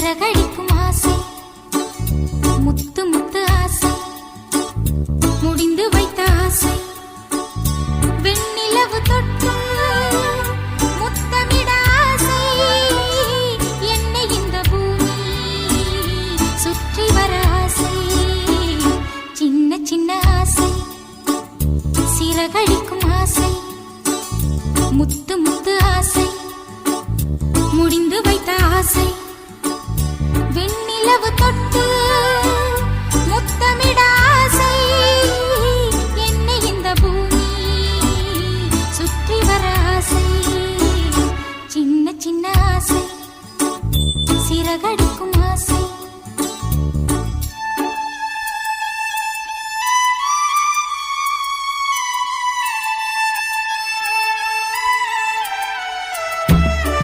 சிறகடிக்கும் ஆசை, முத்து முத்து ஆசை, முடிந்து வைத்த ஆசை, வெண்ணிலவு தொட்டு முத்தமிட ஆசை, என்னை இந்த பூமி சுற்றி வர ஆசை, சின்ன சின்ன ஆசை, சிறகடிக்கும் ஆசை, முத்து முத்து ஆசை, முடிந்து வைத்த ஆசை, வெண்ணிலவு தொட்டு முத்தமிட ஆசை, என்னை இந்த பூமி சுற்றி வர ஆசை, சின்ன சின்ன ஆசை, சிறகடிக்கும்